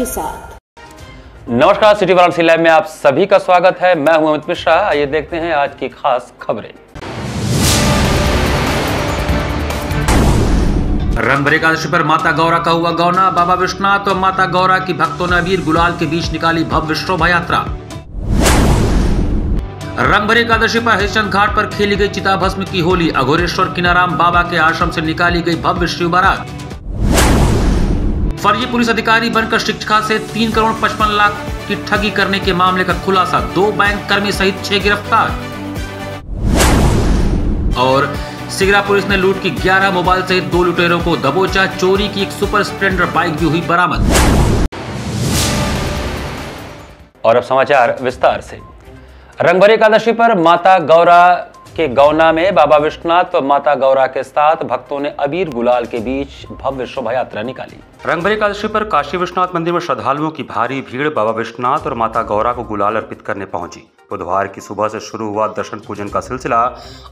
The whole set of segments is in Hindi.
के साथ। नमस्कार, सिटी वाराणसी लाइव में आप सभी का स्वागत है। मैं हूं अमित मिश्रा। आइए देखते हैं आज की खास खबरें। रंगभरी एकादशी पर माता गौरा का हुआ गौना। बाबा विश्वनाथ और माता गौरा की भक्तों ने अबीर गुलाल के बीच निकाली भव्य शोभा यात्रा। रंगभरी एकादशी पर हरिश्चंद्र घाट पर खेली गई चिता भस्म की होली। अघोरेश्वर किनाराम बाबा के आश्रम से निकाली गई भव्य शिव बारात। फर्जी पुलिस अधिकारी बनकर शिक्षिका से 3 करोड़ 55 लाख की ठगी करने के मामले का खुलासा। 2 बैंक कर्मी सहित 6 गिरफ्तार। और सिगरा पुलिस ने लूट की 11 मोबाइल सहित 2 लुटेरों को दबोचा। चोरी की एक सुपर स्प्लेंडर बाइक भी हुई बरामद। और अब समाचार विस्तार से। रंगभरी एकादशी पर माता गौरा के गौना में बाबा विश्वनाथ व माता गौरा के साथ भक्तों ने अबीर गुलाल के बीच भव्य शोभा यात्रा निकाली। रंगभरी एकादशी पर काशी विश्वनाथ मंदिर में श्रद्धालुओं की भारी भीड़ बाबा विश्वनाथ और माता गौरा को गुलाल अर्पित करने पहुंची। बुधवार की सुबह से शुरू हुआ दर्शन पूजन का सिलसिला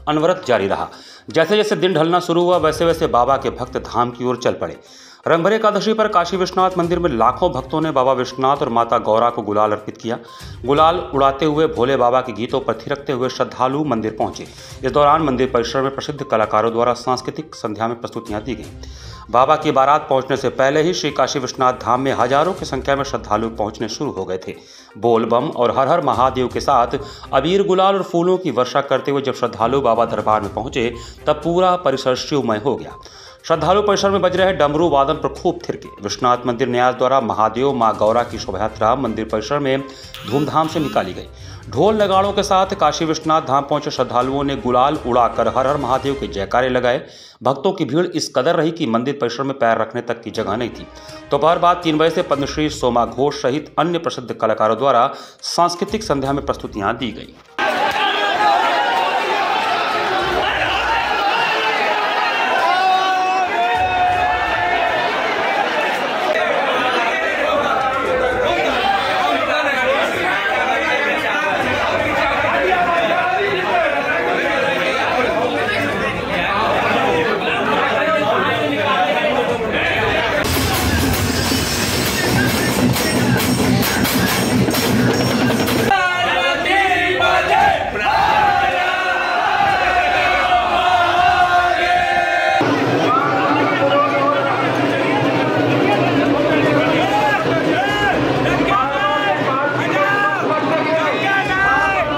अनवरत जारी रहा। जैसे जैसे दिन ढलना शुरू हुआ वैसे वैसे बाबा के भक्त धाम की ओर चल पड़े। रंगभरी एकादशी पर काशी विश्वनाथ मंदिर में लाखों भक्तों ने बाबा विश्वनाथ और माता गौरा को गुलाल अर्पित किया। गुलाल उड़ाते हुए भोले बाबा के गीतों पर थिरकते हुए श्रद्धालु मंदिर पहुंचे। इस दौरान मंदिर परिसर में प्रसिद्ध कलाकारों द्वारा सांस्कृतिक संध्या में प्रस्तुतियां दी गईं। बाबा की बारात पहुंचने से पहले ही श्री काशी विश्वनाथ धाम में हजारों की संख्या में श्रद्धालु पहुंचने शुरू हो गए थे। बोल बम और हर हर महादेव के साथ अबीर गुलाल और फूलों की वर्षा करते हुए जब श्रद्धालु बाबा दरबार में पहुंचे तब पूरा परिसर शिवमय हो गया। श्रद्धालु परिसर में बज रहे डमरू वादन पर खूब थिरके। विश्वनाथ मंदिर न्यास द्वारा महादेव मां गौरा की शोभायात्रा मंदिर परिसर में धूमधाम से निकाली गई। ढोल नगाड़ों के साथ काशी विश्वनाथ धाम पहुंचे श्रद्धालुओं ने गुलाल उड़ाकर हर हर महादेव के जयकारे लगाए। भक्तों की भीड़ इस कदर रही कि मंदिर परिसर में पैर रखने तक की जगह नहीं थी। दोपहर बाद 3 बजे से पद्मश्री सोमा घोष सहित अन्य प्रसिद्ध कलाकारों द्वारा सांस्कृतिक संध्या में प्रस्तुतियां दी गई।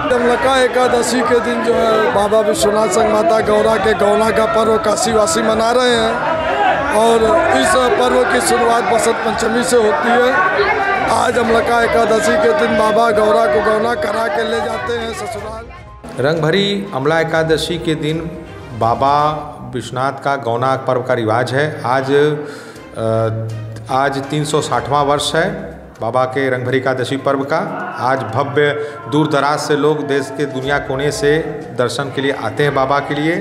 जमलका एकादशी के दिन जो है बाबा विश्वनाथ संग माता गौरा के गौना का पर्व काशीवासी मना रहे हैं और इस पर्व की शुरुआत बसंत पंचमी से होती है। आज जमलका एकादशी के दिन बाबा गौरा को गौना करा के ले जाते हैं ससुराल। रंगभरी अमला एकादशी के दिन बाबा विश्वनाथ का गौना पर्व का रिवाज है। आज 360वां वर्ष है बाबा के रंगभरी एकादशी पर्व का। आज भव्य दूर दराज से लोग देश के दुनिया कोने से दर्शन के लिए आते हैं बाबा के लिए।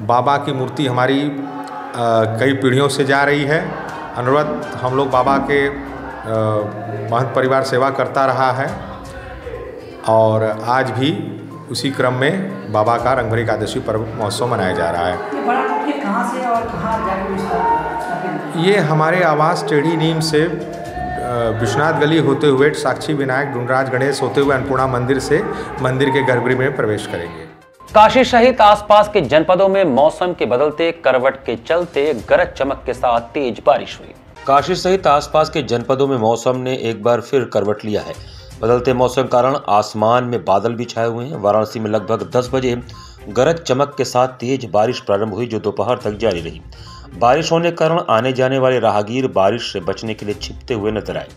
बाबा की मूर्ति हमारी कई पीढ़ियों से जा रही है। अनवरत हम लोग बाबा के महंत परिवार सेवा करता रहा है और आज भी उसी क्रम में बाबा का रंगभरी एकादशी पर्व महोत्सव मनाया जा रहा है। कहाँ से और कहाँ जाकर ये हमारे आवास टेढ़ी नीम से विश्वनाथ गली होते हुए साक्षी विनायक डुंडराज गणेश होते हुए अन्नपूर्णा मंदिर से मंदिर के गर्भगृह में प्रवेश करेंगे। काशी सहित आसपास के जनपदों में मौसम के बदलते करवट के चलते गरज चमक के साथ तेज बारिश हुई। काशी सहित आसपास के जनपदों में मौसम ने एक बार फिर करवट लिया है। बदलते मौसम के कारण आसमान में बादल भी छाए हुए हैं। वाराणसी में लगभग 10 बजे गरज चमक के साथ तेज बारिश प्रारंभ हुई जो दोपहर तक जारी रही। बारिश होने के कारण आने जाने वाले राहगीर बारिश से बचने के लिए छिपते हुए नजर आए।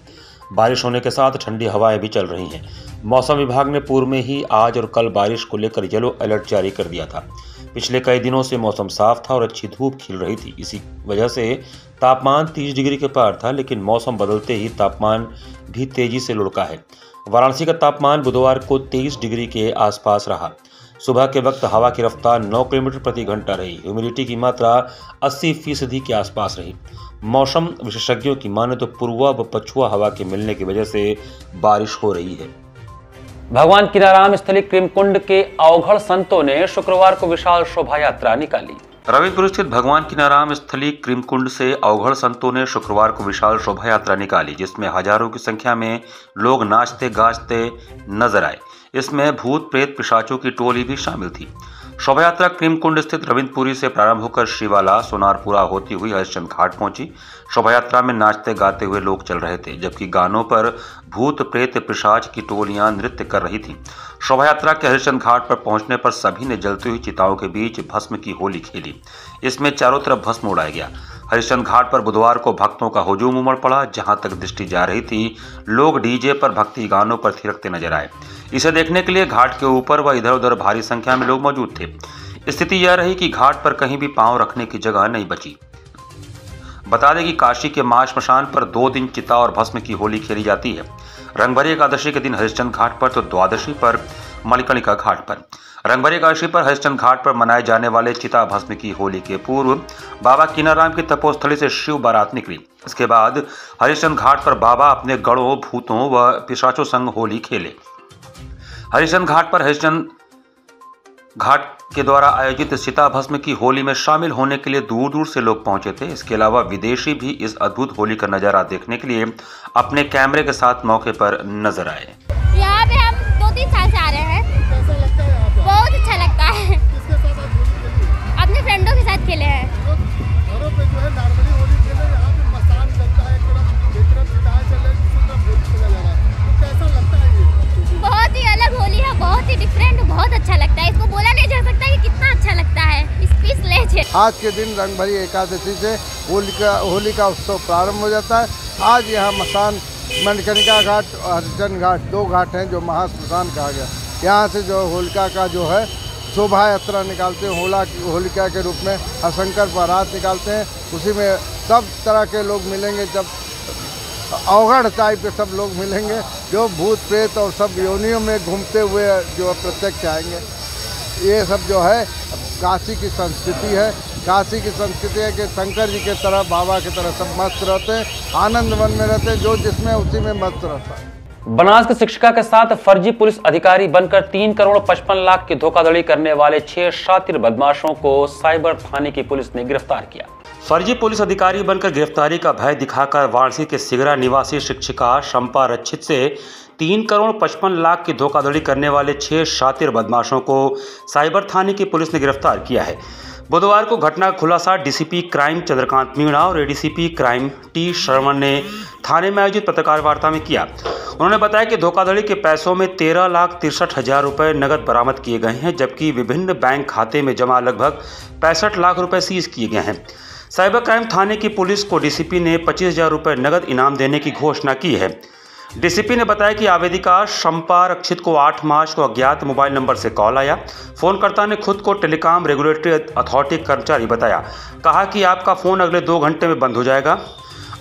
बारिश होने के साथ ठंडी हवाएं भी चल रही हैं। मौसम विभाग ने पूर्व में ही आज और कल बारिश को लेकर येलो अलर्ट जारी कर दिया था। पिछले कई दिनों से मौसम साफ था और अच्छी धूप खिल रही थी। इसी वजह से तापमान 30 डिग्री के पार था, लेकिन मौसम बदलते ही तापमान भी तेजी से लुढ़का है। वाराणसी का तापमान बुधवार को 23 डिग्री के आसपास रहा। सुबह के वक्त हवा की रफ्तार 9 किलोमीटर प्रति घंटा रही। ह्यूमिडिटी की मात्रा 80% के आसपास रही। मौसम विशेषज्ञों की माने तो पूर्वा व पछुआ हवा के मिलने की वजह से बारिश हो रही है। भगवान किनाराम स्थली कृमकुंड के अवघड़ संतों ने शुक्रवार को विशाल शोभा यात्रा निकाली। रविपुर स्थित भगवान कीनाराम स्थली क्रीमकुंड से अवघड़ संतों ने शुक्रवार को विशाल शोभा यात्रा निकाली, जिसमें हजारों की संख्या में लोग नाचते गाजते नजर आए। इसमें भूत प्रेत पिशाचों की टोली भी शामिल थी। शोभा यात्रा क्रीमकुंड स्थित रविंद्रपुरी से प्रारंभ होकर शिवाला सोनारपुरा होती हुई हरिश्चंद्र घाट पहुंची। शोभा यात्रा में नाचते गाते हुए लोग चल रहे थे, जबकि गानों पर भूत प्रेत पिशाच की टोलियां नृत्य कर रही थीं। शोभा यात्रा के हरिश्चंद्र घाट पर पहुंचने पर सभी ने जलती हुई चिताओं के बीच भस्म की होली खेली। इसमें चारों तरफ भस्म उड़ाया गया। हरिश्चंद्र घाट पर बुधवार को भक्तों का हुजूम उमड़ पड़ा। जहां तक दृष्टि जा रही थी, लोग डीजे पर भक्ति गानों पर थिरकते नजर आए। इसे देखने के लिए घाट के ऊपर व इधर उधर भारी संख्या में लोग मौजूद थे। स्थिति यह रही कि घाट पर कहीं भी पांव रखने की जगह नहीं बची। बता दें कि काशी के महाश्मशान पर 2 दिन चिता और भस्म की होली खेली जाती है। रंगभरी एकादशी के दिन हरिश्चंद्र घाट पर तो द्वादशी पर मणिकर्णिका घाट पर। रंगभरी एकादशी पर हरिश्चंद्र घाट पर मनाए जाने वाले चिता भस्म की होली के पूर्व बाबा कीनाराम की तपोस्थली से शिव बारात निकली। इसके बाद हरिश्चंद्र घाट पर बाबा अपने गणों, भूतों व पिशाचों संग होली खेले। हरिश्चंद्र घाट पर हरिश्चंद्र घाट के द्वारा आयोजित चिता भस्म की होली में शामिल होने के लिए दूर दूर से लोग पहुंचे थे। इसके अलावा विदेशी भी इस अद्भुत होली का नजारा देखने के लिए अपने कैमरे के साथ मौके पर नजर आए। यहाँ पे हम 2-3 साल से आ रहे हैं। कैसा लगता है आपको? बहुत अच्छा लगता है। किसके साथ आप होली खेली? अपने फ्रेंडों के साथ खेले हैं। घरों पे जो है नॉर्मली होली खेले, यहाँ पे मसान चलता है, एक तरफ चिताएं चल रही है, दूसरी तरफ होली खेला जा रहा है। तो कैसा लगता है ये? बहुत ही अलग होली है, बहुत ही डिफरेंट, बहुत अच्छा लगता है। इसको बोला नहीं जा सकता कि कितना अच्छा लगता है। आज के दिन रंगभरी एकादशी से होली का उत्सव प्रारंभ हो जाता है। आज यहाँ मसान मणिकर्णिका घाट और हरिश्चंद्र घाट 2 घाट हैं जो महाश्मशान कहा गया। यहाँ से जो होलिका का जो है शोभा यात्रा निकालते हैं, होलिका के रूप में हरिशंकर बारात निकालते हैं। उसी में सब तरह के लोग मिलेंगे, जब अवघड़ टाइप के सब लोग मिलेंगे जो भूत प्रेत और सब योनियों में घूमते हुए जो प्रत्यक्ष आएंगे। ये सब जो है काशी की संस्कृति है। काशी की संस्कृति है कि शंकर जी के तरह, बाबा की तरह सब मस्त रहते हैं, आनंद मन में रहते हैं, जो जिसमें उसी में मस्त रहता है। बनास की शिक्षिका के साथ फर्जी पुलिस अधिकारी बनकर 3 करोड़ 55 लाख की धोखाधड़ी करने वाले 6 शातिर बदमाशों को साइबर थाने की पुलिस ने गिरफ्तार किया। फर्जी पुलिस अधिकारी बनकर गिरफ्तारी का भय दिखाकर वाराणसी के सिगरा निवासी शिक्षिका शंपा रक्षित से 3 करोड़ 55 लाख की धोखाधड़ी करने वाले 6 शातिर बदमाशों को साइबर थाने की पुलिस ने गिरफ्तार किया है। बुधवार को घटना का खुलासा डीसीपी क्राइम चंद्रकांत मीणा और एडीसीपी क्राइम टी शर्मन ने थाने में आयोजित पत्रकार वार्ता में किया। उन्होंने बताया कि धोखाधड़ी के पैसों में 13,63,000 रुपये नकद बरामद किए गए हैं, जबकि विभिन्न बैंक खाते में जमा लगभग 65 लाख रुपये सीज किए गए हैं। साइबर क्राइम थाने की पुलिस को डीसीपी ने 25,000 रुपये नकद इनाम देने की घोषणा की है। डीसीपी ने बताया कि आवेदिका शंपा रक्षित को 8 मार्च को अज्ञात मोबाइल नंबर से कॉल आया। फोनकर्ता ने खुद को टेलीकॉम रेगुलेटरी अथॉरिटी कर्मचारी बताया। कहा कि आपका फ़ोन अगले 2 घंटे में बंद हो जाएगा,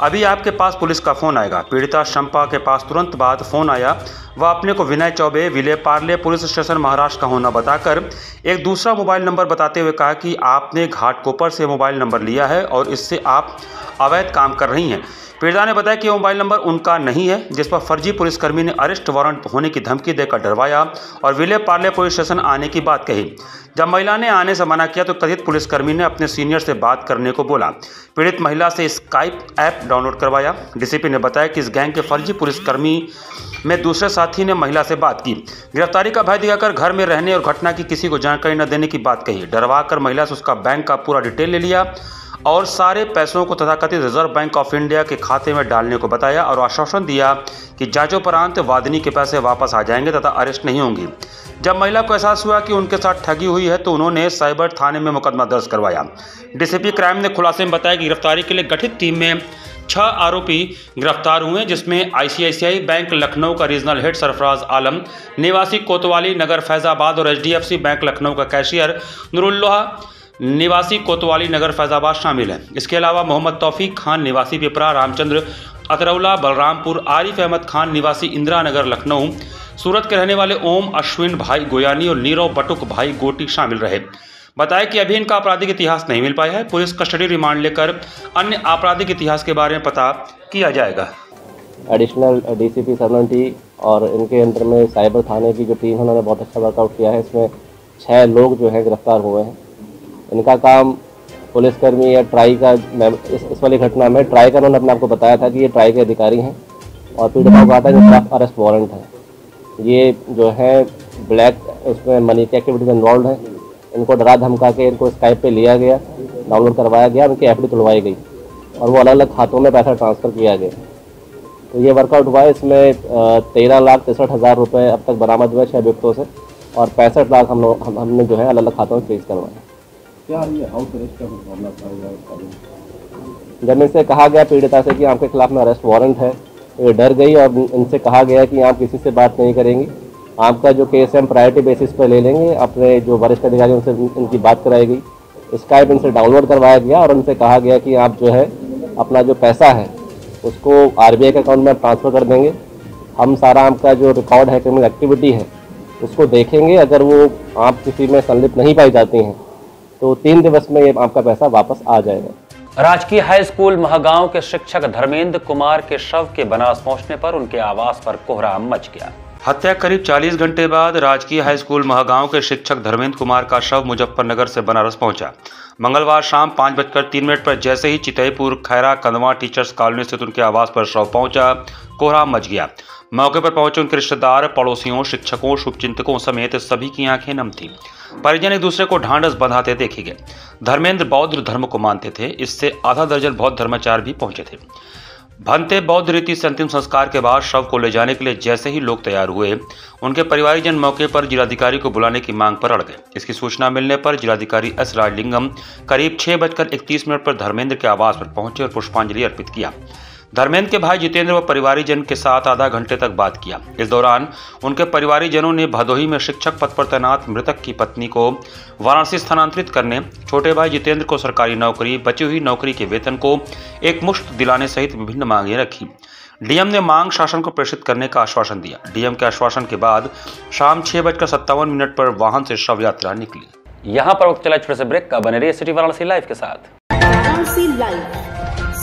अभी आपके पास पुलिस का फ़ोन आएगा। पीड़िता शंपा के पास तुरंत बाद फ़ोन आया। वह अपने को विनय चौबे विले पार्ले पुलिस स्टेशन महाराष्ट्र का होना बताकर एक दूसरा मोबाइल नंबर बताते हुए कहा कि आपने घाटकोपर से मोबाइल नंबर लिया है और इससे आप अवैध काम कर रही हैं। पीड़िता ने बताया कि मोबाइल नंबर उनका नहीं है, जिस पर फर्जी पुलिसकर्मी ने अरेस्ट वारंट होने की धमकी देकर डरवाया और विले पार्ले पुलिस स्टेशन आने की बात कही। जब महिला ने आने से मना किया तो कथित पुलिसकर्मी ने अपने सीनियर से बात करने को बोला। पीड़ित महिला से स्काइप ऐप डाउनलोड करवाया। डीसीपी ने बताया कि इस गैंग के फर्जी पुलिसकर्मी में दूसरे साथी ने महिला से बात की। गिरफ्तारी का भय दिखाकर घर में रहने और घटना की किसी को जानकारी न देने की बात कही। डरवा कर महिला से उसका बैंक का पूरा डिटेल ले लिया और सारे पैसों को तथाकथित रिजर्व बैंक ऑफ इंडिया के खाते में डालने को बताया और आश्वासन दिया कि जांचोपरांत वादिनी के पैसे वापस आ जाएंगे तथा अरेस्ट नहीं होंगी। जब महिला को एहसास हुआ कि उनके साथ ठगी हुई है तो उन्होंने साइबर थाने में मुकदमा दर्ज करवाया। डीसीपी क्राइम ने खुलासे में बताया कि गिरफ्तारी के लिए गठित टीम में 6 आरोपी गिरफ्तार हुए, जिसमें आईसीआईसीआई बैंक लखनऊ का रीजनल हेड सरफराज आलम, निवासी कोतवाली नगर फैजाबाद और एचडीएफसी बैंक लखनऊ का कैशियर नुरुल्लाह निवासी कोतवाली नगर फैजाबाद शामिल है। इसके अलावा मोहम्मद तौफीक खान निवासी पिपरा, रामचंद्र अतरौला बलरामपुर, आरिफ अहमद खान निवासी इंदिरा नगर लखनऊ, सूरत के रहने वाले ओम अश्विन भाई गोयानी और नीरव बटुक भाई गोटी शामिल रहे। बताया कि अभी इनका आपराधिक इतिहास नहीं मिल पाया है। पुलिस कस्टडी रिमांड लेकर अन्य आपराधिक इतिहास के बारे में पता किया जाएगा। एडिशनल डीसीपी सरमन टी और इनके अंदर में साइबर थाने की जो टीम है उन्होंने बहुत अच्छा वर्कआउट किया है। इसमें 6 लोग जो है गिरफ्तार हुए हैं। इनका काम पुलिसकर्मी या ट्राई का, इस वाली घटना में ट्राई का उन्होंने अपने आपको बताया था कि ये ट्राई के अधिकारी हैं और पीड़िता को कहा था कि खिलाफ अरेस्ट वारंट है। ये जो है ब्लैक उसमें मनी की एक्टिविटीज इन्वॉल्व है। इनको डरा धमका के इनको स्काइप पे लिया गया, डाउनलोड करवाया गया, उनकी एफडी तुलवाई गई और वो अलग अलग खातों में पैसा ट्रांसफ़र किया गया। तो ये वर्कआउट हुआ है। इसमें 13,63,000 रुपये अब तक बरामद हुए 6 अभियुक्तों से और 65 लाख हमने जो है अलग अलग खातों में फ्रीज करवाए। क्या ये हाउस अरेस्ट का मामला था? जब इनसे कहा गया पीड़िता से कि आपके खिलाफ में अरेस्ट वारंट है, ये डर गई और इनसे कहा गया कि आप किसी से बात नहीं करेंगी, आपका जो केस है हम प्रायोरिटी बेसिस पर ले लेंगे। अपने जो वरिष्ठ अधिकारी उनसे इनकी बात कराई गई, स्काइप इनसे डाउनलोड करवाया गया और उनसे कहा गया कि आप जो है अपना जो पैसा है उसको RBI के अकाउंट में ट्रांसफ़र कर देंगे। हम सारा आपका जो रिकॉर्ड है, क्रिमिनल एक्टिविटी है, उसको देखेंगे। अगर वो आप किसी में संलिप्त नहीं पाई जाती हैं तो 3 दिवस में ये आपका पैसा वापस आ जाएगा। राजकीय हाई स्कूल महागांव के शिक्षक धर्मेंद्र कुमार के शव के बनास पहुंचने पर उनके आवास पर कोहराम मच गया। हत्या करीब 40 घंटे बाद राजकीय हाई स्कूल महागांव के शिक्षक धर्मेंद्र कुमार का शव मुजफ्फरनगर से बनारस पहुंचा। मंगलवार शाम 5:03 पर जैसे ही चितईपुर खैरा कंदवा टीचर्स कॉलोनी स्थित उनके आवास पर शव पहुंचा, कोहराम मच गया। मौके पर पहुंचे उनके रिश्तेदार, पड़ोसियों, शिक्षकों, शुभचिंतकों समेत सभी की आंखें नम थीं। परिजन एक दूसरे को ढांढस बंधाते देखे गए। धर्मेंद्र बौद्ध धर्म को मानते थे। इससे आधा दर्जन बौद्ध धर्माचार्य भी पहुंचे थे। भंते बौद्ध रीति से अंतिम संस्कार के बाद शव को ले जाने के लिए जैसे ही लोग तैयार हुए, उनके परिवारजन मौके पर जिलाधिकारी को बुलाने की मांग पर अड़ गए। इसकी सूचना मिलने पर जिलाधिकारी एस राजलिंगम करीब 6:31 पर धर्मेंद्र के आवास पर पहुंचे और पुष्पांजलि अर्पित किया। धर्मेंद्र के भाई जितेंद्र व परिवारीजन के साथ आधा घंटे तक बात किया। इस दौरान उनके परिवारीजनों ने भदोही में शिक्षक पद पर तैनात मृतक की पत्नी को वाराणसी स्थानांतरित करने, छोटे भाई जितेंद्र को सरकारी नौकरी, बची हुई नौकरी के वेतन को एक मुश्त दिलाने सहित विभिन्न मांगें रखी। डीएम ने मांग शासन को प्रेषित करने का आश्वासन दिया। डीएम के आश्वासन के बाद शाम 6:57 पर वाहन से शव यात्रा निकली। यहाँ पर वक्त चला छोटे से ब्रेक का। बने रहिए सिटी वाराणसी लाइव के साथ। वाराणसी लाइव,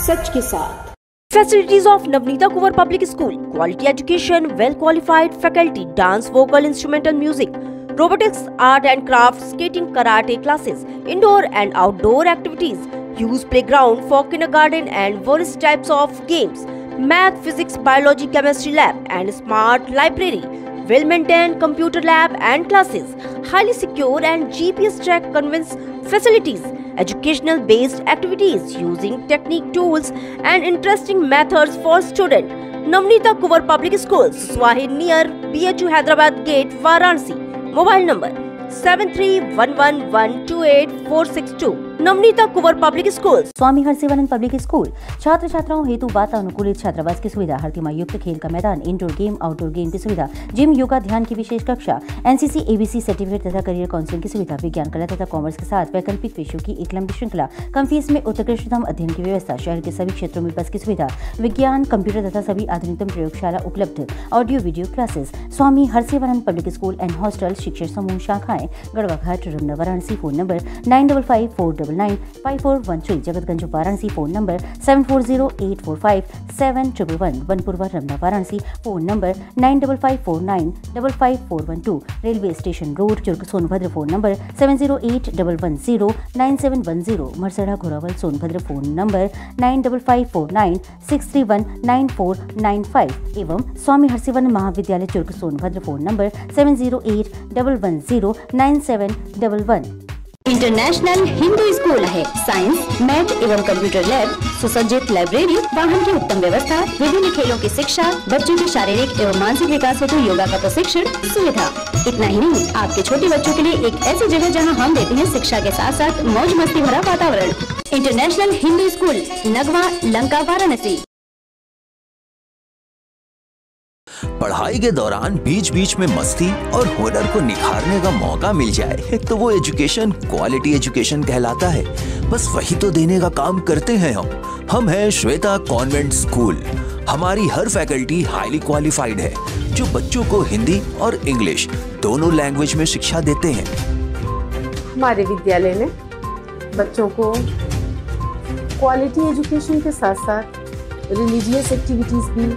सच के साथ। Facilities of Navneeta Kuvar Public School, quality education, well qualified faculty, dance, vocal, instrumental music, robotics, art and crafts, skating, karate classes, indoor and outdoor activities, use playground for kindergarten and various types of games, math, physics, biology, chemistry lab and smart library, well maintained computer lab and classes, highly secure and GPS track conveyance facilities, educational based activities using technique tools and interesting methods for students. Navneeta Kuvar Public Schools, Swahi near BHU Hyderabad Gate, Varanasi. Mobile number 7311128462. Navneeta Kunwar public school. Swami Harsivanand public school छात्र छात्राओं हेतु वातानुकूलित छात्रावास की सुविधा, हर युक्त खेल का मैदान, इंडोर गेम, आउटडोर गेम की सुविधा, जिम, योगा, ध्यान की विशेष कक्षा, एनसीसी, एबीसी सर्टिफिकेट तथा करियर काउंसलिंग की सुविधा, विज्ञान, कला तथा कॉमर्स के साथ वैकल्पिक विषयों की एक लंबी श्रृंखला, कम फीस में उत्कृष्टतम अध्ययन की व्यवस्था, शहर के सभी क्षेत्रों में बस की सुविधा, विज्ञान, कंप्यूटर तथा सभी आधुनिकतम प्रयोगशाला उपलब्ध, audio video classes. Swami Harsivanand public school and hostel, शिक्षण समूह शाखाएं Garhwa Ghat, Ramna, Varanasi. Phone number 9554995413, Jagatganj Varanasi. Phone number 7408457111, Vanpurwa, Ramna, Varanasi. Phone number 9554955412, railway station road, Churk, Sonbhadra. Phone number 7081109710, Marsara, Ghorawal, Sonbhadra. Phone number 955496319495 एवं स्वामी हरसिवानंद महाविद्यालय, Churk, Sonbhadra. Phone number 7081109711। International Hindu school है। साइंस, मैथ एवं कंप्यूटर लैब, सुसज्जित लाइब्रेरी, वाहन की उत्तम व्यवस्था, विभिन्न खेलों की शिक्षा, बच्चों के शारीरिक एवं मानसिक विकास हेतु योगा का प्रशिक्षण सुविधा। इतना ही नहीं, आपके छोटे बच्चों के लिए एक ऐसी जगह जहां हम देते हैं शिक्षा के साथ साथ मौज मस्ती भरा वातावरण। International Hindu school, Nagwa, Lanka, Varanasi. पढ़ाई के दौरान बीच बीच में मस्ती और हुनर को निखारने का मौका मिल जाए तो वो एजुकेशन क्वालिटी एजुकेशन कहलाता है। बस वही तो देने का काम करते हैं हम हैं श्वेता कॉन्वेंट स्कूल। हमारी हर फैकल्टी हाईली क्वालिफाइड है जो बच्चों को हिंदी और इंग्लिश दोनों लैंग्वेज में शिक्षा देते हैं। हमारे विद्यालय में बच्चों को क्वालिटी एजुकेशन के साथ साथ रिलीजियस एक्टिविटीज भी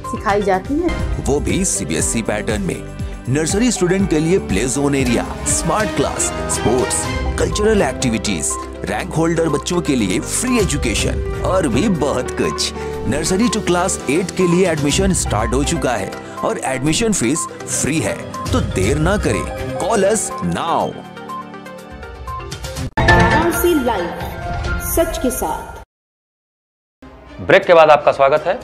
सिखाई जाती है, वो भी सीबीएसई पैटर्न में। नर्सरी स्टूडेंट के लिए play zone area, smart class, sports, cultural activities, rank holder बच्चों के लिए फ्री एजुकेशन और भी बहुत कुछ। नर्सरी टू क्लास 8 के लिए एडमिशन स्टार्ट हो चुका है और एडमिशन फीस फ्री है, तो देर ना करें, कॉल अस नाउ। लाइव, सच के साथ। ब्रेक के बाद आपका स्वागत है।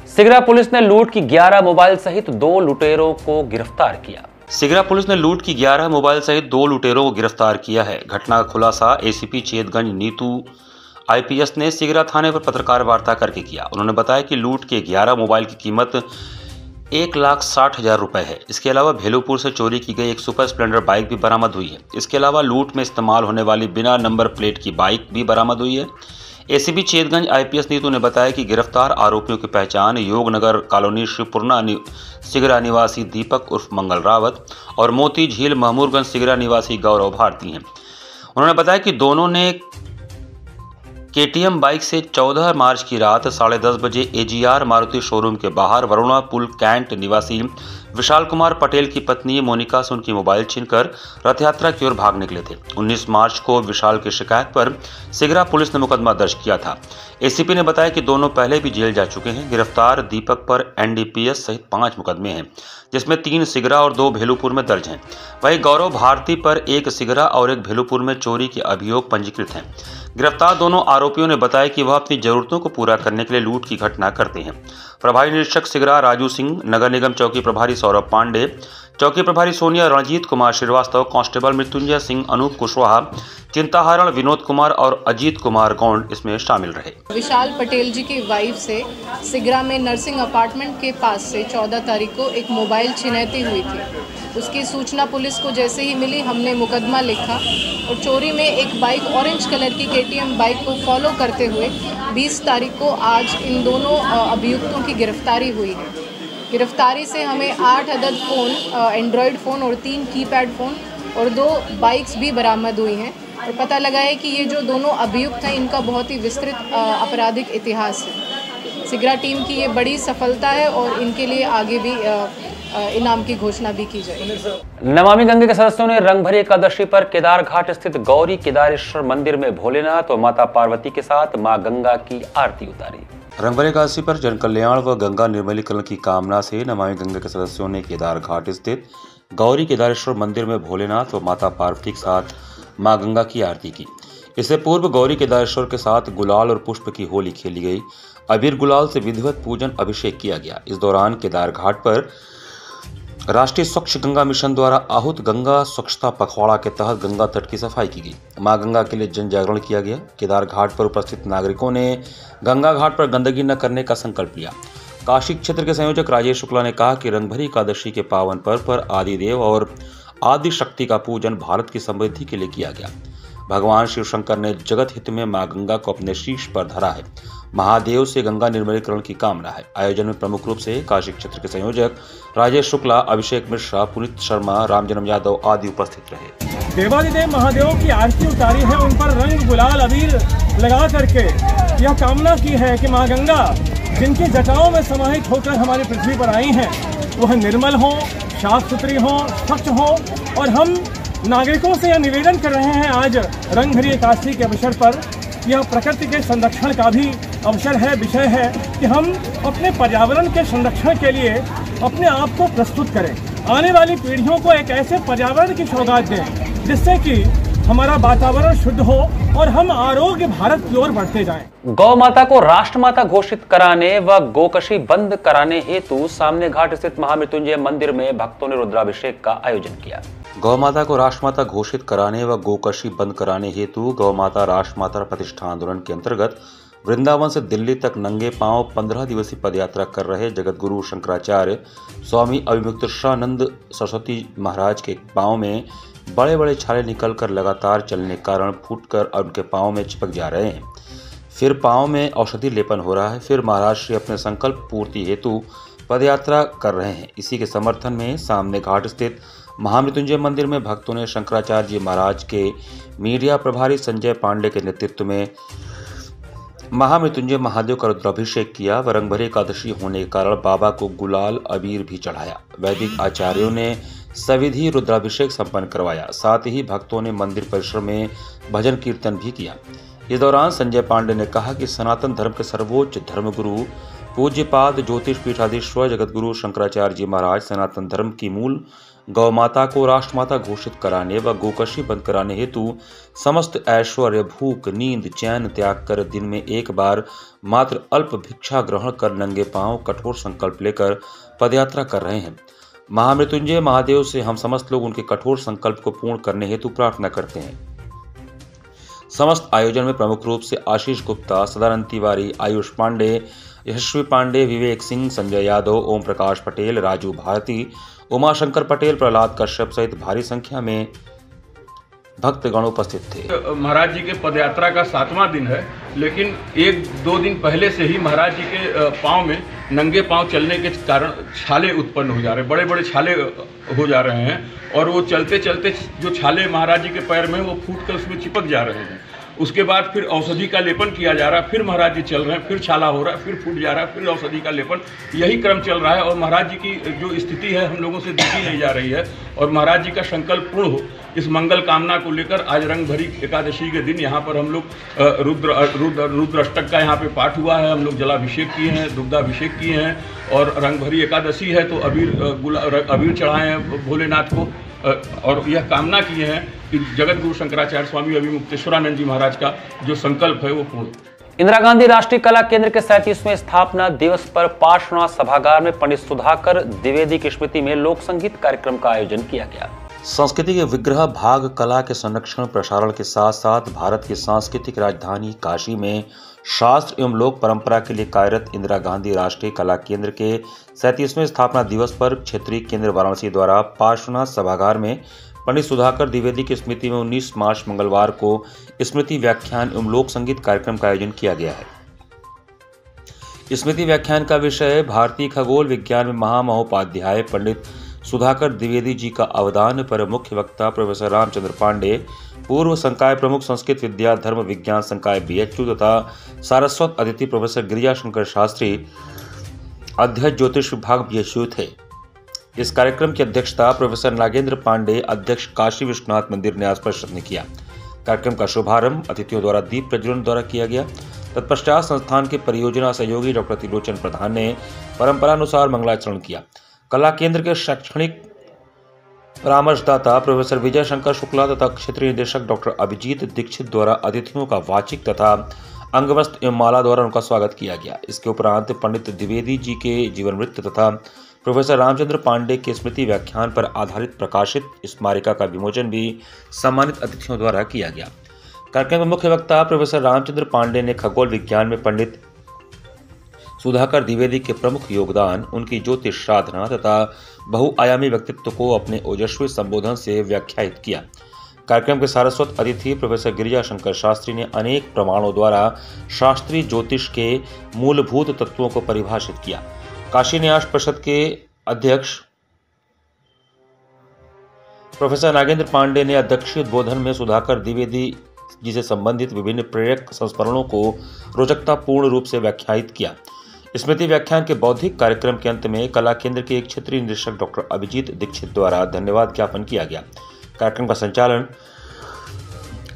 सिगरा पुलिस ने लूट की 11 मोबाइल सहित 2 लुटेरों को गिरफ्तार किया। सिगरा पुलिस ने लूट की 11 मोबाइल सहित 2 लुटेरों को गिरफ्तार किया है। घटना का खुलासा एसीपी चेतगंज नीतू आईपीएस ने सिगरा थाने पर पत्रकार वार्ता करके किया। उन्होंने बताया कि लूट के 11 मोबाइल की कीमत 1,60,000 रुपए है। इसके अलावा भेलूपुर से चोरी की गई एक सुपर स्प्लेंडर बाइक भी बरामद हुई है। इसके अलावा लूट में इस्तेमाल होने वाली बिना नंबर प्लेट की बाइक भी बरामद हुई है। एसीपी चेतगंज आईपीएस नीतू ने बताया कि गिरफ्तार आरोपियों की पहचान योगनगर कॉलोनी शिवपुरना सिगरा निवासी दीपक उर्फ मंगल रावत और मोती झील महमूरगंज सिगरा निवासी गौरव भारती हैं। उन्होंने बताया कि दोनों ने केटीएम बाइक से 14 मार्च की रात 10:30 बजे एजीआर मारुति शोरूम के बाहर वरुणा पुल कैंट निवासी विशाल कुमार पटेल की पत्नी मोनिका से उनकी मोबाइल छीनकर रथ यात्रा की ओर भाग निकले थे। 19 मार्च को विशाल की शिकायत पर सिगरा पुलिस ने मुकदमा दर्ज किया था। एसीपी ने बताया कि दोनों पहले भी जेल जा चुके हैं। गिरफ्तार दीपक पर एनडीपीएस सहित 5 मुकदमे हैं, जिसमें 3 सिगरा और 2 भेलूपुर में दर्ज हैं। वहीं गौरव भारती पर 1 सिगरा और 1 भेलूपुर में चोरी के अभियोग पंजीकृत हैं। गिरफ्तार दोनों आरोपियों ने बताया कि वह अपनी जरूरतों को पूरा करने के लिए लूट की घटना करते हैं। प्रभारी निरीक्षक सिगरा राजू सिंह, नगर निगम चौकी प्रभारी सौरभ पांडे, चौकी प्रभारी सोनिया, रणजीत कुमार श्रीवास्तव, कांस्टेबल मृत्युंजय सिंह, अनूप कुशवाहा, चिंताहरण विनोद कुमार और अजीत कुमार गौंड इसमें शामिल रहे। विशाल पटेल जी की वाइफ से सिगरा में नर्सिंग अपार्टमेंट के पास से 14 तारीख को एक मोबाइल छिनैती हुई थी। उसकी सूचना पुलिस को जैसे ही मिली, हमने मुकदमा लिखा और चोरी में एक बाइक ऑरेंज कलर की केटीएम बाइक को फॉलो करते हुए 20 तारीख को आज इन दोनों अभियुक्तों की गिरफ्तारी हुई है। गिरफ्तारी से हमें 8 अदद फ़ोन, एंड्रॉयड फ़ोन और 3 कीपैड फ़ोन और 2 बाइक्स भी बरामद हुई हैं और पता लगा है कि ये जो दोनों अभियुक्त हैं इनका बहुत ही विस्तृत आपराधिक इतिहास है। सिगरा टीम की ये बड़ी सफलता है और इनके लिए आगे भी इनाम की घोषणा भी की जाएगी। नमामि गंगे के सदस्यों ने रंगभरी एकादशी पर केदार घाट स्थित गौरी केदारेश्वर मंदिर में भोलेनाथ और माता पार्वती के साथ मां गंगा की आरती उतारी। रंगभरी एकादशी पर जन कल्याण व गंगा निर्मलीकरण की कामना से नमामि गंगे के सदस्यों ने केदार घाट स्थित गौरी केदारेश्वर मंदिर में भोलेनाथ व माता पार्वती के साथ मां गंगा की आरती की। इससे पूर्व गौरी केदारेश्वर के साथ गुलाल और पुष्प की होली खेली गई। अबीर गुलाल से विधिवत पूजन अभिषेक किया गया। इस दौरान केदार घाट पर राष्ट्रीय स्वच्छ गंगा मिशन द्वारा आहूत गंगा स्वच्छता पखवाड़ा के तहत गंगा तट की सफाई की गई। मां गंगा के लिए जन जागरण किया गया। केदार घाट पर उपस्थित नागरिकों ने गंगा घाट पर गंदगी न करने का संकल्प लिया। काशी क्षेत्र के संयोजक राजेश शुक्ला ने कहा कि रंगभरी एकादशी के पावन पर्व पर आदिदेव और आदि शक्ति का पूजन भारत की समृद्धि के लिए किया गया। भगवान शिव शंकर ने जगत हित में मां गंगा को अपने शीश पर धरा है। महादेव से गंगा निर्मलीकरण की कामना है। आयोजन में प्रमुख रूप से काशी क्षेत्र के संयोजक राजेश शुक्ला, अभिषेक मिश्रा, पुनीत शर्मा, रामजन्म यादव आदि उपस्थित रहे। देवादिदेव महादेव की आरती उतारी है, उन पर रंग गुलाल अबीर लगा करके यह कामना की है कि मां गंगा जिनकी जटाओं में समाहित होकर हमारी पृथ्वी पर आई हैं वह निर्मल हो, साफ सुथरी हो, स्वच्छ हो। और हम नागरिकों से यह निवेदन कर रहे हैं आज रंगभरी एकादशी के अवसर पर, यह प्रकृति के संरक्षण का भी अवसर है, विषय है कि हम अपने पर्यावरण के संरक्षण के लिए अपने आप को प्रस्तुत करें। आने वाली पीढ़ियों को एक ऐसे पर्यावरण की सौगात दें जिससे कि हमारा वातावरण शुद्ध हो और हम आरोग्य भारत की ओर बढ़ते जाएं। गौ माता को राष्ट्रमाता घोषित कराने व गोकशी बंद कराने हेतु सामने घाट स्थित महामृत्युंजय मंदिर में भक्तों ने रुद्राभिषेक का आयोजन किया। गौ माता को राष्ट्रमाता घोषित कराने व गोकशी बंद कराने हेतु गौ माता राष्ट्रमाता प्रतिष्ठा आंदोलन के अंतर्गत वृंदावन से दिल्ली तक नंगे पांव 15 दिवसीय पदयात्रा कर रहे जगतगुरु शंकराचार्य स्वामी अभिमुक्तेश्वरानंद सरस्वती महाराज के पांव में बड़े बड़े छाले निकलकर लगातार चलने के कारण फूटकर उनके पांव में चिपक जा रहे हैं। फिर पांव में औषधि लेपन हो रहा है। फिर महाराज श्री अपने संकल्प पूर्ति हेतु पदयात्रा कर रहे हैं। इसी के समर्थन में सामने घाट स्थित महामृत्युंजय मंदिर में भक्तों ने शंकराचार्य जी महाराज के मीडिया प्रभारी संजय पांडे के नेतृत्व में महामृत्युंजय महादेव का रुद्राभिषेक किया व रंगभरी एकादशी होने के कारण बाबा को गुलाल अबीर भी चढ़ाया। वैदिक आचार्यों ने सविधि रुद्राभिषेक संपन्न करवाया। साथ ही भक्तों ने मंदिर परिसर में भजन कीर्तन भी किया। इस दौरान संजय पांडे ने कहा कि सनातन धर्म के सर्वोच्च धर्मगुरु पूज्यपाद ज्योतिष पीठाधीश्वर जगतगुरु शंकराचार्य जी महाराज सनातन धर्म की मूल गौ माता को राष्ट्रमाता घोषित कराने व गोकशी बंद कराने हेतु समस्त ऐश्वर्य, भूख, नींद, चैन त्याग कर दिन में एक बार मात्र अल्प भिक्षा ग्रहण कर नंगे पांव कठोर संकल्प लेकर पदयात्रा कर रहे हैं। महामृत्युंजय महादेव से हम समस्त लोग उनके कठोर संकल्प को पूर्ण करने हेतु प्रार्थना करते हैं। समस्त आयोजन में प्रमुख रूप से आशीष गुप्ता, सदानंद तिवारी, आयुष पांडे, यशस्वी पांडे, विवेक सिंह, संजय यादव, ओम प्रकाश पटेल, राजू भारती, उमाशंकर पटेल, प्रहलाद कश्यप सहित भारी संख्या में भक्तगण उपस्थित थे। महाराज जी के पदयात्रा का 7वां दिन है, लेकिन 1-2 दिन पहले से ही महाराज जी के पांव में नंगे पांव चलने के कारण छाले उत्पन्न हो जा रहे हैं, बड़े बड़े छाले हो जा रहे हैं और वो चलते चलते जो छाले महाराज जी के पैर में वो फूट कर उसमें चिपक जा रहे हैं। उसके बाद फिर औषधि का लेपन किया जा रहा है, फिर महाराज जी चल रहे हैं, फिर छाला हो रहा है, फिर फूट जा रहा है, फिर औषधि का लेपन, यही क्रम चल रहा है और महाराज जी की जो स्थिति है हम लोगों से देखी नहीं जा रही है और महाराज जी का संकल्प पूर्ण हो, इस मंगल कामना को लेकर आज रंग भरी एकादशी के दिन यहाँ पर हम लोग रुद्राष्टक का यहाँ पे पाठ हुआ है, हम लोग जलाभिषेक किए हैं, दुग्धाभिषेक किए हैं और रंग भरी एकादशी है तो अबीर चढ़ाए हैं भोलेनाथ को और यह कामना किए हैं कि जगत गुरु शंकराचार्य स्वामी अभिमुक्तेश्वरानंद जी महाराज का जो संकल्प है वो पूर्ण। इंदिरा गांधी राष्ट्रीय कला केंद्र के 37वें स्थापना दिवस पर पार्श्वनाथ सभागार में पंडित सुधाकर द्विवेदी की स्मृति में लोक संगीत कार्यक्रम का आयोजन किया गया। संस्कृति के विग्रह भाग कला के संरक्षण प्रसारण के साथ साथ भारत की सांस्कृतिक राजधानी काशी में शास्त्र एवं लोक परंपरा के लिए कार्यरत इंदिरा गांधी राष्ट्रीय कला केंद्र के 37वें स्थापना दिवस पर क्षेत्रीय केंद्र वाराणसी द्वारा पार्श्वनाथ सभागार में पंडित सुधाकर द्विवेदी की स्मृति में 19 मार्च मंगलवार को स्मृति व्याख्यान एवं लोक संगीत कार्यक्रम का आयोजन किया गया है। स्मृति व्याख्यान का विषय भारतीय खगोल विज्ञान में महामहोपाध्याय पंडित सुधाकर द्विवेदी जी का अवदान पर मुख्य वक्ता प्रोफेसर रामचंद्र पांडे, पूर्व संकाय प्रमुख संस्कृत विद्या धर्म विज्ञान संकाय BHU तथा सारस्वत अतिथि प्रोफेसर गिरिजा शंकर शास्त्री, अध्यक्ष ज्योतिष विभाग BHU थे। इस कार्यक्रम की अध्यक्षता प्रोफेसर नागेंद्र पांडे, अध्यक्ष काशी विश्वनाथ मंदिर न्यास परिषद ने किया। कार्यक्रम का शुभारंभ अतिथियों द्वारा दीप प्रज्वलन द्वारा किया गया। तत्पश्चात संस्थान के परियोजना सहयोगी डॉक्टर त्रिलोचन प्रधान ने परंपरानुसार मंगलाचरण किया। कला केंद्र के शैक्षणिक परामर्शदाता प्रोफेसर विजय शंकर शुक्ला तथा क्षेत्रीय निदेशक डॉक्टर अभिजीत दीक्षित द्वारा अतिथियों का वाचिक तथा अंगवस्त्र एवं माला द्वारा उनका स्वागत किया गया। इसके उपरांत पंडित द्विवेदी जी के जीवन वृत्त तथा प्रोफेसर रामचंद्र पांडे के स्मृति व्याख्यान पर आधारित प्रकाशित स्मारिका का विमोचन भी सम्मानित अतिथियों द्वारा किया गया। कार्यक्रम में मुख्य वक्ता प्रोफेसर रामचंद्र पांडे ने खगोल विज्ञान में पंडित सुधाकर द्विवेदी के प्रमुख योगदान, उनकी ज्योतिष साधना तथा बहुआयामी व्यक्तित्व को अपने ओजस्वी संबोधन से व्याख्यायित किया। कार्यक्रम के सारस्वत अतिथि प्रोफेसर गिरिजा शंकर शास्त्री ने अनेक प्रमाणों द्वारा शास्त्रीय ज्योतिष के मूलभूत तत्वों को परिभाषित किया। काशी न्यास परिषद के अध्यक्ष प्रोफेसर नागेंद्र पांडे ने अध्यक्षीय उद्बोधन में सुधाकर द्विवेदी जी से संबंधित विभिन्न प्रेरक संस्मरणों को रोचकतापूर्ण रूप से व्याख्यायित किया। स्मृति व्याख्यान के बौद्धिक कार्यक्रम के अंत में कला केंद्र के एक क्षेत्रीय निदेशक डॉक्टर अभिजीत दीक्षित द्वारा धन्यवाद ज्ञापन किया गया। कार्यक्रम का संचालन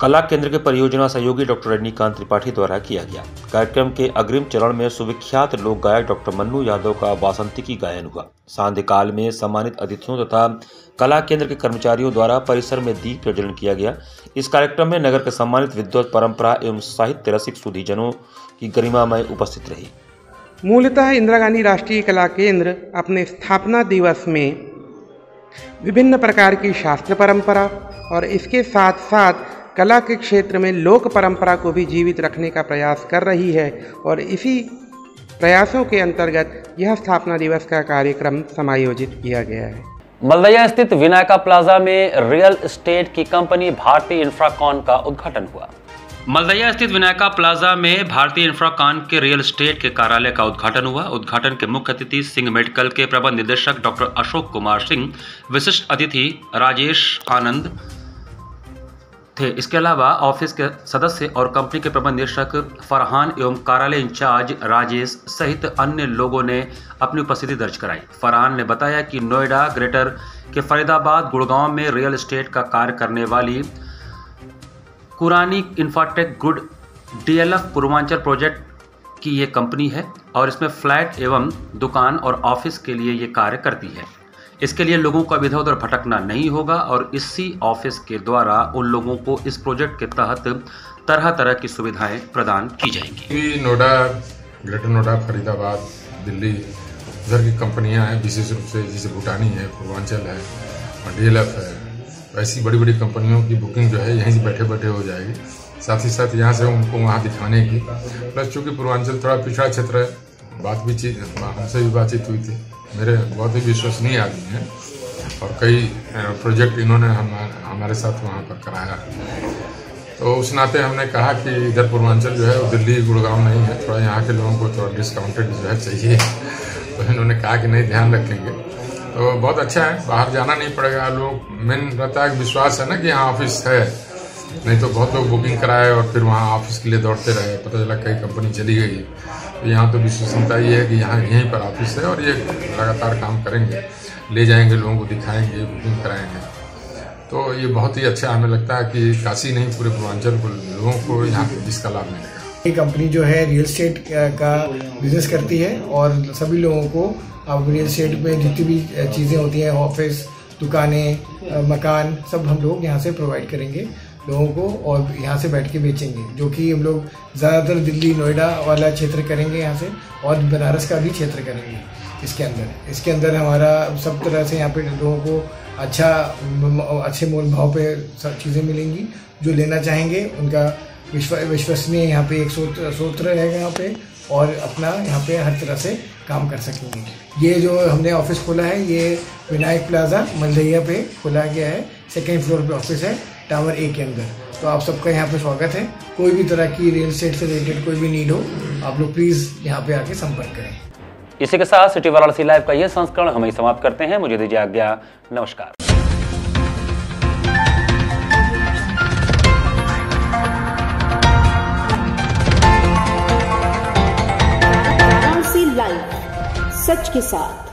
कला केंद्र के परियोजना सहयोगी डॉक्टर रजनीकांत त्रिपाठी द्वारा किया गया। कार्यक्रम के अग्रिम चरण में सुविख्यात लोक गायक डॉक्टर मन्नू यादव का वासंतिकी गायन हुआ। सांध्य काल में सम्मानित अतिथियों तथा कला केंद्र के कर्मचारियों द्वारा परिसर में दीप प्रज्वलन किया गया। इस कार्यक्रम में नगर के सम्मानित विद्वत, परंपरा एवं साहित्य रसिक सुधीजनों की गरिमामय उपस्थित रही। मूलतः इंदिरा गांधी राष्ट्रीय कला केंद्र अपने स्थापना दिवस में विभिन्न प्रकार की शास्त्र परंपरा और इसके साथ साथ कला के क्षेत्र में लोक परंपरा को भी जीवित रखने का प्रयास कर रही है और इसी प्रयासों के अंतर्गत यह स्थापना दिवस का कार्यक्रम समायोजित किया गया है। मलदया स्थित विनायका प्लाजा में रियल एस्टेट की कंपनी भारतीय इंफ्राकॉन का उद्घाटन हुआ। मलदया स्थित विनायका प्लाजा में भारतीय इंफ्राकॉन के रियल एस्टेट के कार्यालय का उद्घाटन हुआ। उद्घाटन के मुख्य अतिथि सिंह मेडिकल के प्रबंध निदेशक डॉक्टर अशोक कुमार सिंह, विशिष्ट अतिथि राजेश आनंद थे। इसके अलावा ऑफिस के सदस्य और कंपनी के प्रबंध निदेशक फरहान एवं कार्यालय इंचार्ज राजेश सहित अन्य लोगों ने अपनी उपस्थिति दर्ज कराई। फरहान ने बताया कि नोएडा ग्रेटर के फरीदाबाद गुड़गांव में रियल एस्टेट का कार्य करने वाली Kurani Infratech good DLF Purvanchal project की ये कंपनी है और इसमें फ्लैट एवं दुकान और ऑफिस के लिए ये कार्य करती है। इसके लिए लोगों को इधर उधर भटकना नहीं होगा और इसी ऑफिस के द्वारा उन लोगों को इस प्रोजेक्ट के तहत तरह तरह की सुविधाएं प्रदान की जाएंगी। नोएडा, ग्रेटर नोएडा, फरीदाबाद, दिल्ली इधर की कंपनियां हैं विशेष रूप से, जैसे भूटानी है, पूर्वांचल है और DLF है। ऐसी बड़ी बड़ी कंपनियों की बुकिंग जो है यहीं से बैठे बैठे हो जाएगी। साथ ही साथ यहाँ से उनको वहाँ दिखाने की, प्लस चूँकि पूर्वांचल थोड़ा पिछड़ा क्षेत्र है, हमसे भी बातचीत हुई थी। मेरे बहुत ही विश्वसनीय आदमी हैं और कई प्रोजेक्ट इन्होंने हमारे साथ वहाँ पर कराया। तो उस नाते हमने कहा कि इधर पूर्वांचल जो है वो दिल्ली गुड़गांव नहीं है, थोड़ा यहाँ के लोगों को थोड़ा डिस्काउंटेड जो है चाहिए। तो इन्होंने कहा कि नहीं, ध्यान रखेंगे। तो बहुत अच्छा है, बाहर जाना नहीं पड़ेगा। लोग मेन रहता है विश्वास है ना कि यहाँ ऑफिस है, नहीं तो बहुत लोग बुकिंग कराए और फिर वहाँ ऑफिस के लिए दौड़ते रहे, पता चला कई कंपनी चली गई। तो यहाँ तो विश्वसनीयता ये है कि यहाँ यहीं पर ऑफिस है और ये लगातार काम करेंगे, ले जाएंगे लोगों को, दिखाएंगे, बुकिंग कराएंगे। तो ये बहुत ही अच्छा हमें लगता है कि काशी नहीं पूरे पूर्वांचल को लोगों को यहाँ इसका लाभ मिलेगा। ये कंपनी जो है रियल एस्टेट का बिजनेस करती है और सभी लोगों को अब रियल एस्टेट में जितनी भी चीज़ें होती हैं, ऑफिस, दुकानें, मकान, सब हम लोग यहाँ से प्रोवाइड करेंगे लोगों को और यहाँ से बैठ के बेचेंगे, जो कि हम लोग ज़्यादातर दिल्ली, नोएडा वाला क्षेत्र करेंगे यहाँ से और बनारस का भी क्षेत्र करेंगे। इसके अंदर हमारा सब तरह से यहाँ पे लोगों को अच्छे मोल भाव पे सब चीज़ें मिलेंगी। जो लेना चाहेंगे उनका विश्वसनीय यहाँ पे एक सूत्र रहेगा यहाँ पे और अपना यहाँ पे हर तरह से काम कर सकेंगे। ये जो हमने ऑफिस खोला है ये विनायक प्लाजा मलदैया पे खोला गया है, 2nd फ्लोर पे ऑफिस है, टावर A के अंदर। तो आप सबका यहाँ पे स्वागत है। कोई भी तरह की रियल एस्टेट से रिलेटेड कोई भी नीड हो, आप लोग प्लीज़ यहाँ पे आके संपर्क करें। इसी के साथ सिटी वाराणसी लाइव का यह संस्करण हम समाप्त करते हैं। मुझे दीजिए आज्ञा, नमस्कार। वाराणसी लाइव, सच के साथ।